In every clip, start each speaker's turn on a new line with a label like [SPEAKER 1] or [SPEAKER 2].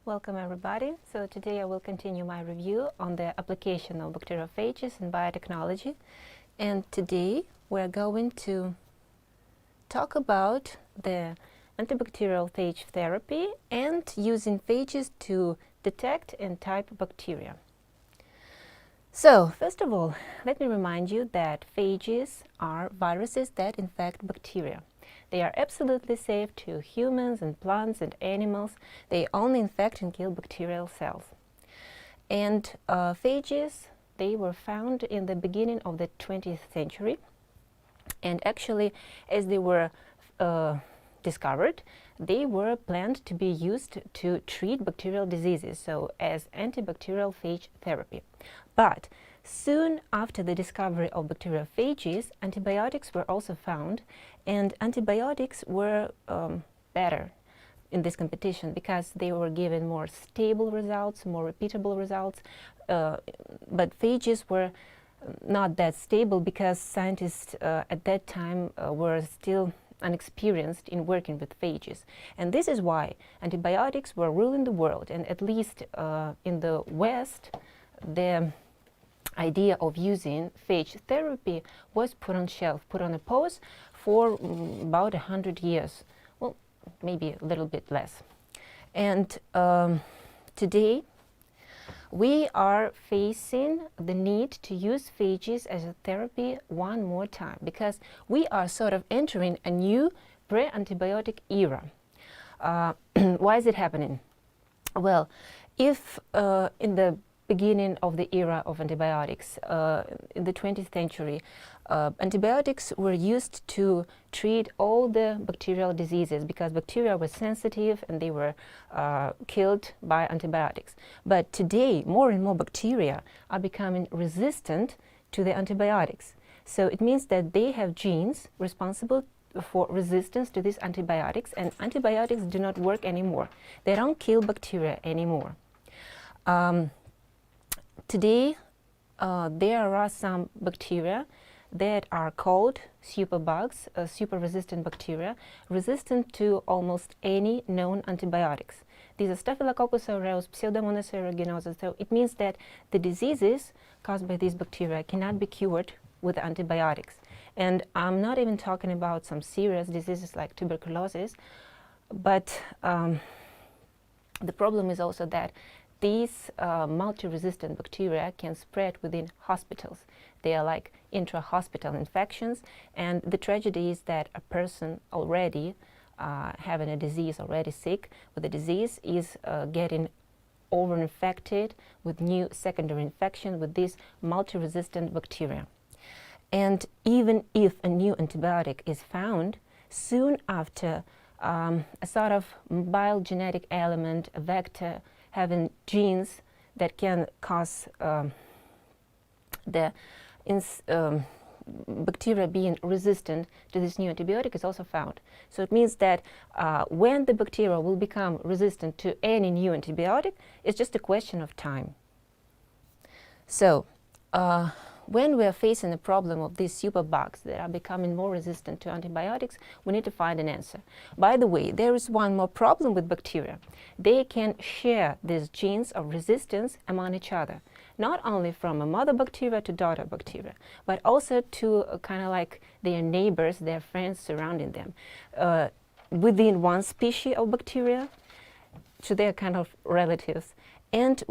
[SPEAKER 1] welcome everybody. So today I will continue my review on the application of bacteriophages in biotechnology. And today we're going to talk about the antibacterial phage therapy and using phages to detect and type bacteria. So first of all, let me remind you that phages are viruses that infect bacteria. They are absolutely safe to humans and plants and animals. They only infect and kill bacterial cells. And phages, they were found in the beginning of the 20th century. And actually, as they were discovered, they were planned to be used to treat bacterial diseases, so as antibacterial phage therapy. But soon after the discovery of bacteriophages, antibiotics were also found, and antibiotics were better in this competition because they were given more stable results, more repeatable results, but phages were not that stable because scientists at that time were still unexperienced in working with phages. And this is why antibiotics were ruling the world, and at least in the West, the idea of using phage therapy was put on shelf, put on a pause for about 100 years, well, maybe a little bit less. And today we are facing the need to use phages as a therapy one more time because we are sort of entering a new pre-antibiotic era. Why is it happening? Well, if in the beginning of the era of antibiotics, in the 20th century, antibiotics were used to treat all the bacterial diseases because bacteria were sensitive and they were killed by antibiotics. But today, more and more bacteria are becoming resistant to the antibiotics. So it means that they have genes responsible for resistance to these antibiotics, and antibiotics do not work anymore. They don't kill bacteria anymore. Today, there are some bacteria that are called superbugs, super-resistant bacteria, resistant to almost any known antibiotics. These are Staphylococcus aureus, Pseudomonas aeruginosa. So it means that the diseases caused by these bacteria cannot be cured with antibiotics. And I'm not even talking about some serious diseases like tuberculosis, but the problem is also that these multi-resistant bacteria can spread within hospitals. They are like intra-hospital infections, and the tragedy is that a person already having a disease, already sick with the disease, is getting over-infected with new secondary infection with these multi-resistant bacteria. And even if a new antibiotic is found, soon after a sort of mobile genetic element, a vector, having genes that can cause the bacteria being resistant to this new antibiotic is also found. So it means that when the bacteria will become resistant to any new antibiotic, it's just a question of time. So when we are facing the problem of these superbugs that are becoming more resistant to antibiotics, we need to find an answer. By the way, there is one more problem with bacteria. They can share these genes of resistance among each other, not only from a mother bacteria to daughter bacteria, but also to kind of like their neighbors, their friends surrounding them. Within one species of bacteria, to their kind of relatives, and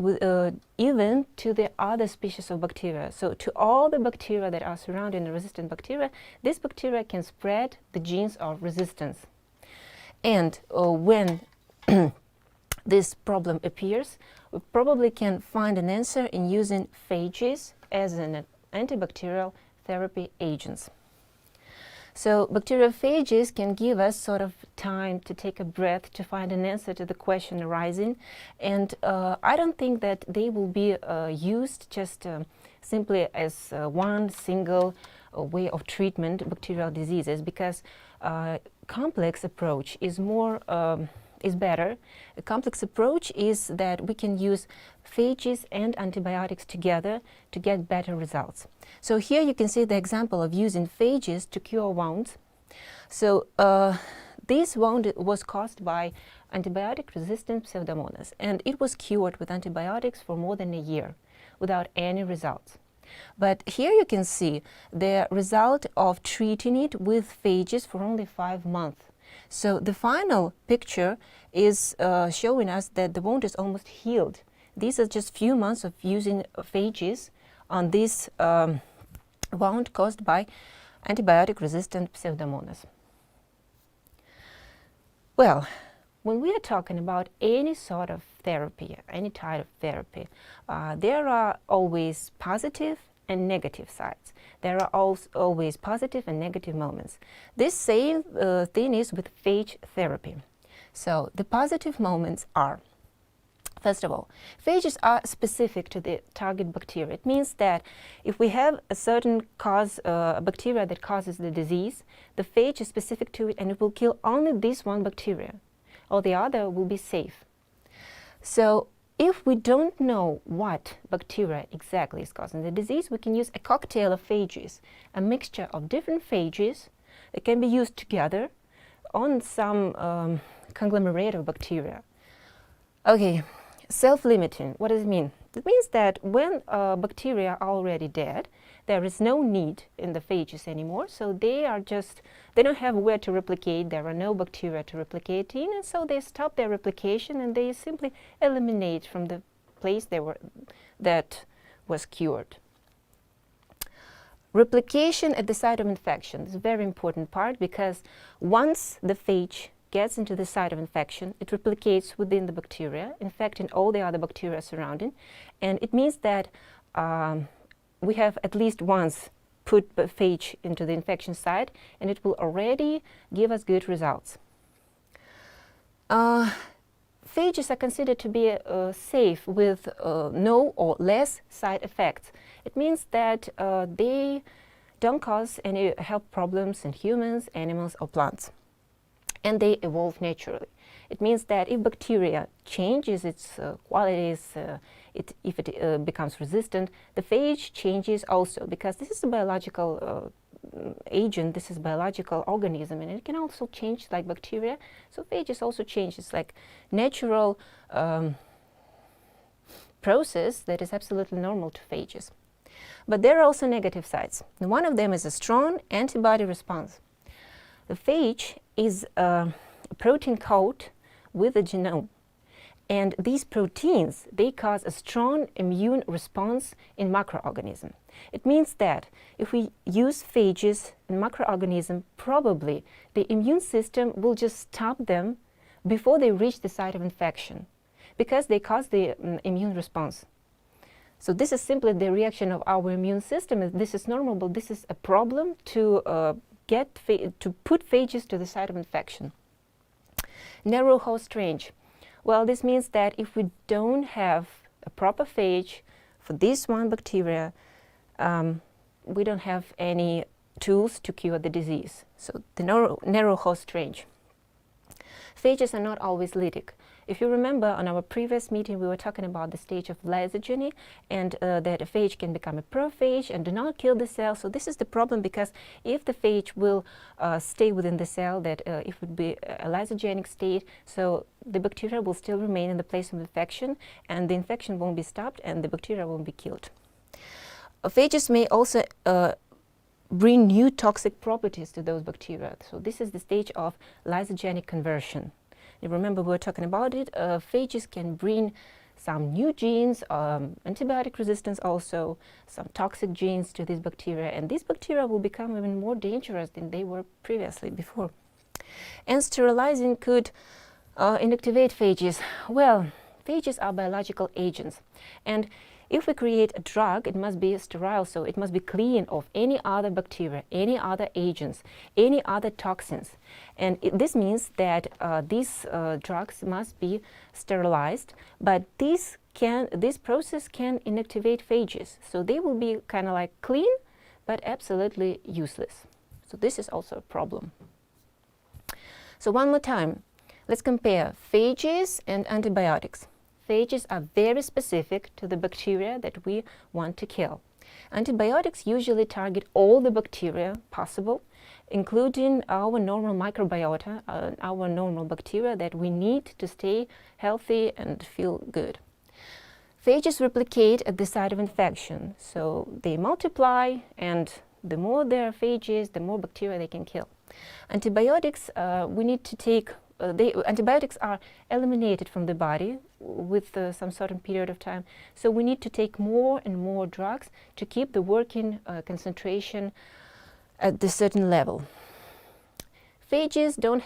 [SPEAKER 1] even to the other species of bacteria. So to all the bacteria that are surrounding the resistant bacteria, this bacteria can spread the genes of resistance. And when this problem appears, we probably can find an answer in using phages as an antibacterial therapy agents. So bacteriophages can give us sort of time to take a breath to find an answer to the question arising, and I don't think that they will be used just simply as one single way of treatment bacterial diseases, because complex approach is more is better. A complex approach is that we can use phages and antibiotics together to get better results. So here you can see the example of using phages to cure wounds. So this wound was caused by antibiotic-resistant Pseudomonas, and it was cured with antibiotics for more than a year without any results. But here you can see the result of treating it with phages for only 5 months. So the final picture is showing us that the wound is almost healed. These are just few months of using phages on this wound caused by antibiotic-resistant Pseudomonas. Well, when we are talking about any sort of therapy, any type of therapy, there are always positive and negative sides. There are also always positive and negative moments. This same thing is with phage therapy. So the positive moments are, first of all, phages are specific to the target bacteria. It means that if we have a certain bacteria that causes the disease, the phage is specific to it and it will kill only this one bacteria. All the other will be safe. So if we don't know what bacteria exactly is causing the disease, we can use a cocktail of phages, a mixture of different phages that can be used together on some conglomerate of bacteria. Okay, self-limiting, what does it mean? It means that when bacteria are already dead, there is no need in the phages anymore, so they don't have where to replicate, there are no bacteria to replicate in, and so they stop their replication and they simply eliminate from the place that was cured. Replication at the site of infection is a very important part, because once the phage gets into the site of infection, it replicates within the bacteria, infecting all the other bacteria surrounding, and it means that we have at least once put the phage into the infection site, and it will already give us good results. Phages are considered to be safe with no or less side effects. It means that they don't cause any health problems in humans, animals, or plants, and they evolve naturally. It means that if bacteria changes its qualities, if it becomes resistant, the phage changes also, because this is a biological agent, this is a biological organism, and it can also change like bacteria. So phages also change. It's like natural process that is absolutely normal to phages. But there are also negative sides. And one of them is a strong antibody response. The phage is a protein coat with a genome. And these proteins, they cause a strong immune response in macroorganism. It means that if we use phages in macroorganism, probably the immune system will just stop them before they reach the site of infection, because they cause the immune response. So this is simply the reaction of our immune system. This is normal, but this is a problem to put phages to the site of infection. Narrow host range. Well, this means that if we don't have a proper phage for this one bacteria, we don't have any tools to cure the disease. So the narrow host range. Phages are not always lytic. If you remember, on our previous meeting, we were talking about the stage of lysogeny, and that a phage can become a prophage and do not kill the cell. So this is the problem, because if the phage will stay within the cell, that it would be a lysogenic state, so the bacteria will still remain in the place of infection, and the infection won't be stopped, and the bacteria won't be killed. Phages may also bring new toxic properties to those bacteria. So this is the stage of lysogenic conversion. You remember we were talking about it. Phages can bring some new genes, antibiotic resistance also, some toxic genes to these bacteria, and these bacteria will become even more dangerous than they were previously before. And sterilizing could inactivate phages. Well, phages are biological agents, and if we create a drug, it must be sterile, so it must be clean of any other bacteria, any other agents, any other toxins. And this means that these drugs must be sterilized, but this process can inactivate phages. So they will be kind of like clean, but absolutely useless. So this is also a problem. So one more time, let's compare phages and antibiotics. Phages are very specific to the bacteria that we want to kill. Antibiotics usually target all the bacteria possible, including our normal microbiota, our normal bacteria that we need to stay healthy and feel good. Phages replicate at the site of infection, so they multiply, and the more there are phages, the more bacteria they can kill. Antibiotics, we need to take antibiotics are eliminated from the body with some certain period of time. So we need to take more and more drugs to keep the working concentration at the certain level. Phages don't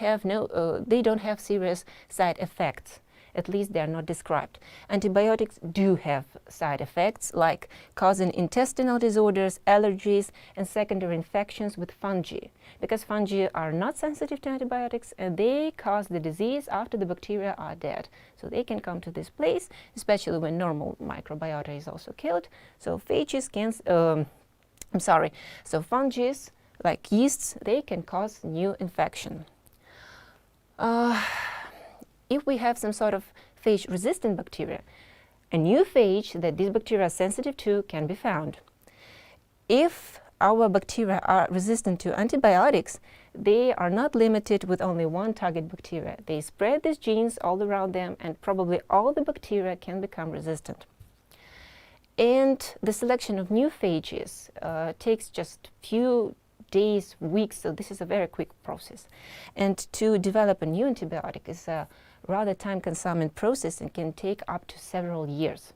[SPEAKER 1] have serious side effects. At least they are not described. Antibiotics do have side effects, like causing intestinal disorders, allergies, and secondary infections with fungi, because fungi are not sensitive to antibiotics and they cause the disease after the bacteria are dead. So they can come to this place, especially when normal microbiota is also killed. So phages can, so fungi, like yeasts, they can cause new infection. If we have some sort of phage-resistant bacteria, a new phage that these bacteria are sensitive to can be found. If our bacteria are resistant to antibiotics, they are not limited with only one target bacteria. They spread these genes all around them, and probably all the bacteria can become resistant. And the selection of new phages takes just few days, weeks, so this is a very quick process. And to develop a new antibiotic is a rather time-consuming process and can take up to several years.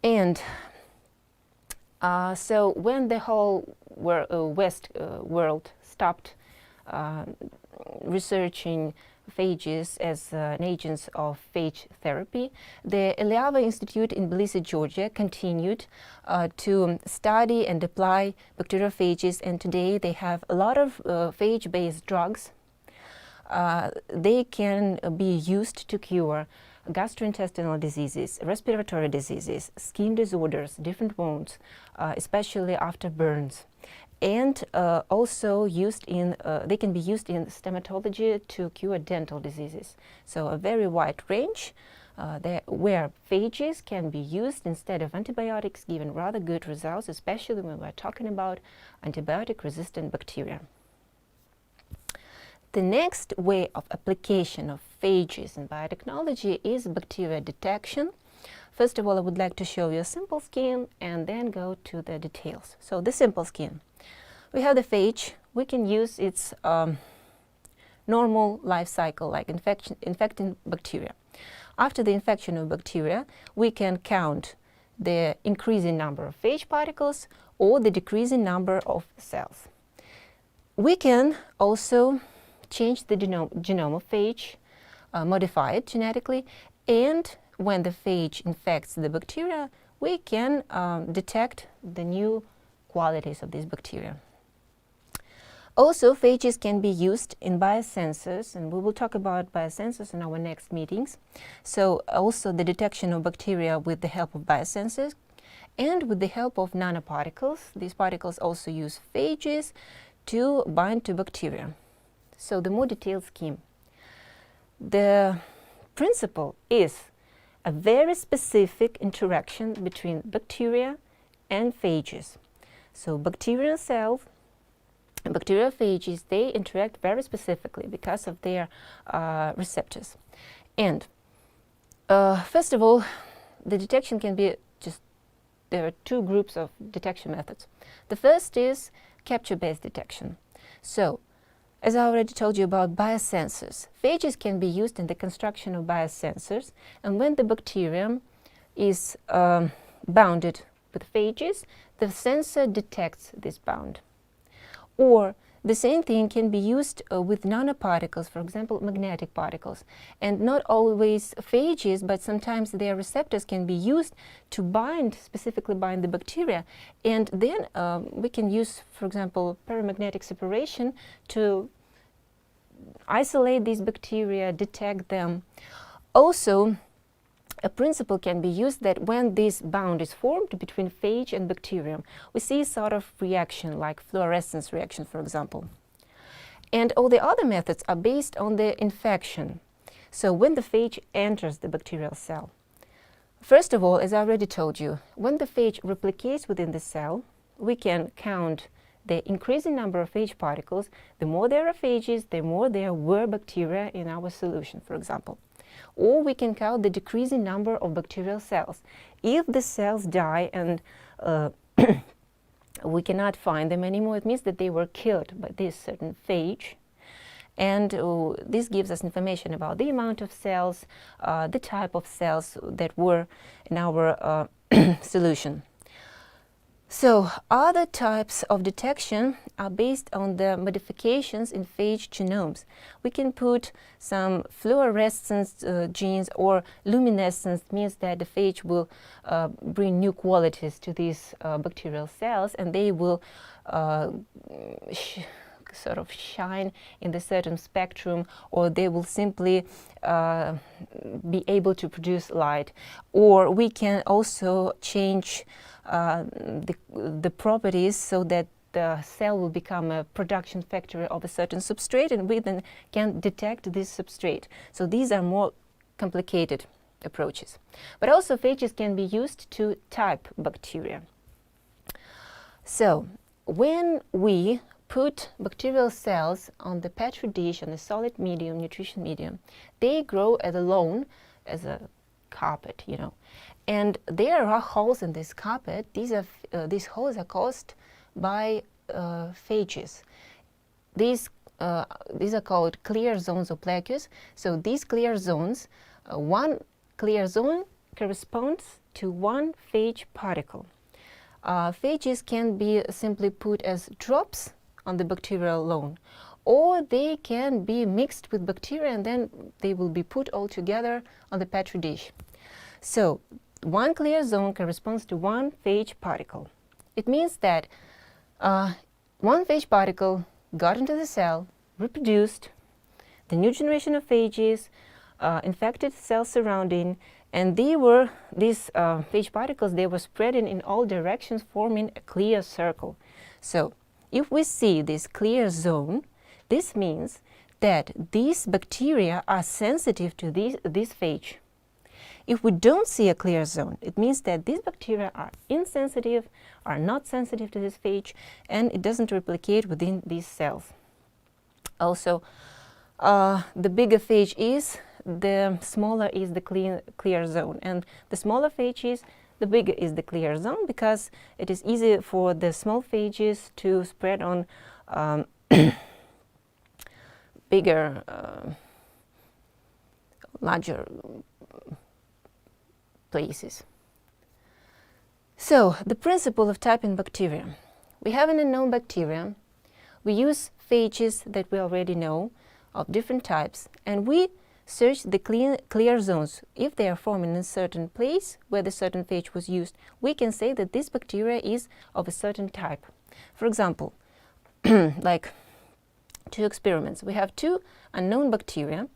[SPEAKER 1] And so when the whole West world stopped researching phages as agents of phage therapy, the Eliava Institute in Tbilisi, Georgia continued to study and apply bacteriophages, and today they have a lot of phage-based drugs. They can be used to cure gastrointestinal diseases, respiratory diseases, skin disorders, different wounds, especially after burns. And also used in, they can be used in stomatology to cure dental diseases. So a very wide range where phages can be used instead of antibiotics, giving rather good results, especially when we're talking about antibiotic-resistant bacteria. The next way of application of phages in biotechnology is bacteria detection. First of all, I would like to show you a simple scheme and then go to the details. So the simple scheme. We have the phage. We can use its normal life cycle, like infecting bacteria. After the infection of bacteria, we can count the increasing number of phage particles or the decreasing number of cells. We can also change the genome of phage, modify it genetically, and when the phage infects the bacteria, we can detect the new qualities of these bacteria. Also, phages can be used in biosensors, and we will talk about biosensors in our next meetings. So also the detection of bacteria with the help of biosensors and with the help of nanoparticles. These particles also use phages to bind to bacteria. So the more detailed scheme. The principle is a very specific interaction between bacteria and phages. So bacterial cells and bacteriophages, they interact very specifically because of their receptors. And first of all, the detection can be there are two groups of detection methods. The first is capture-based detection. So, as I already told you about biosensors, phages can be used in the construction of biosensors, and when the bacterium is bounded with phages, the sensor detects this bound. Or the same thing can be used with nanoparticles, for example, magnetic particles. And not always phages, but sometimes their receptors can be used to specifically bind the bacteria. And then we can use, for example, paramagnetic separation to isolate these bacteria, detect them. Also, a principle can be used that when this bound is formed between phage and bacterium, we see a sort of reaction, like fluorescence reaction, for example. And all the other methods are based on the infection. So when the phage enters the bacterial cell, first of all, as I already told you, when the phage replicates within the cell, we can count the increasing number of phage particles, the more there are phages, the more there were bacteria in our solution, for example. Or we can count the decreasing number of bacterial cells. If the cells die and we cannot find them anymore, it means that they were killed by this certain phage. And this gives us information about the amount of cells, the type of cells that were in our solution. So other types of detection are based on the modifications in phage genomes. We can put some fluorescence genes, or luminescence means that the phage will bring new qualities to these bacterial cells, and they will sort of shine in the certain spectrum, or they will simply be able to produce light. Or we can also change the properties so that the cell will become a production factory of a certain substrate, and we then can detect this substrate. So these are more complicated approaches. But also phages can be used to type bacteria. So when we put bacterial cells on the petri dish, on a solid medium, nutrition medium, they grow alone as a carpet, you know. And there are holes in this carpet. These holes are caused by phages. These are called clear zones or plaques. So these clear zones, one clear zone corresponds to one phage particle. Phages can be simply put as drops on the bacterial lawn, or they can be mixed with bacteria and then they will be put all together on the petri dish. So one clear zone corresponds to one phage particle. It means that one phage particle got into the cell, reproduced, the new generation of phages infected the cell surrounding, and these phage particles, they were spreading in all directions, forming a clear circle. So if we see this clear zone, this means that these bacteria are sensitive to this phage. If we don't see a clear zone, it means that these bacteria are insensitive, are not sensitive to this phage, and it doesn't replicate within these cells. Also, the bigger phage is, the smaller is the clear zone, and the smaller phages, the bigger is the clear zone, because it is easy for the small phages to spread on bigger, larger places. So, the principle of typing bacteria. We have an unknown bacteria. We use phages that we already know of different types, and we search the clear zones. If they are forming in a certain place where the certain phage was used, we can say that this bacteria is of a certain type. For example, like two experiments. We have two unknown bacteria.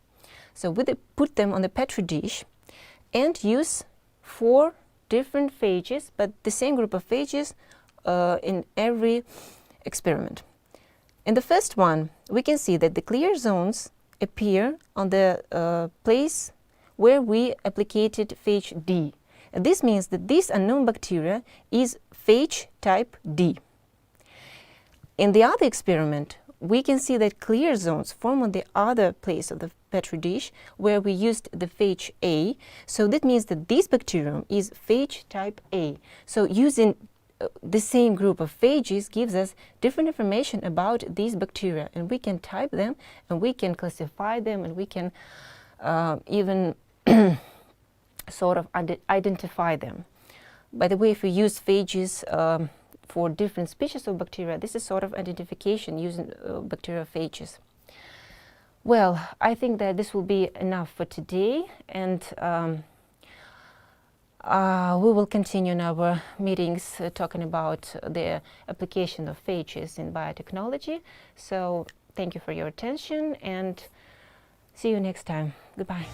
[SPEAKER 1] So we put them on the petri dish and use 4 different phages, but the same group of phages in every experiment. In the first one, we can see that the clear zones appear on the place where we applicated phage D. And this means that this unknown bacteria is phage type D. In the other experiment, we can see that clear zones form on the other place of the petri dish where we used the phage A. So that means that this bacterium is phage type A. So using the same group of phages gives us different information about these bacteria, and we can type them, and we can classify them, and we can even sort of identify them. By the way, if we use phages for different species of bacteria, this is sort of identification using bacteriophages. Well, I think that this will be enough for today, and we will continue in our meetings talking about the application of phages in biotechnology. So thank you for your attention, and see you next time. Goodbye.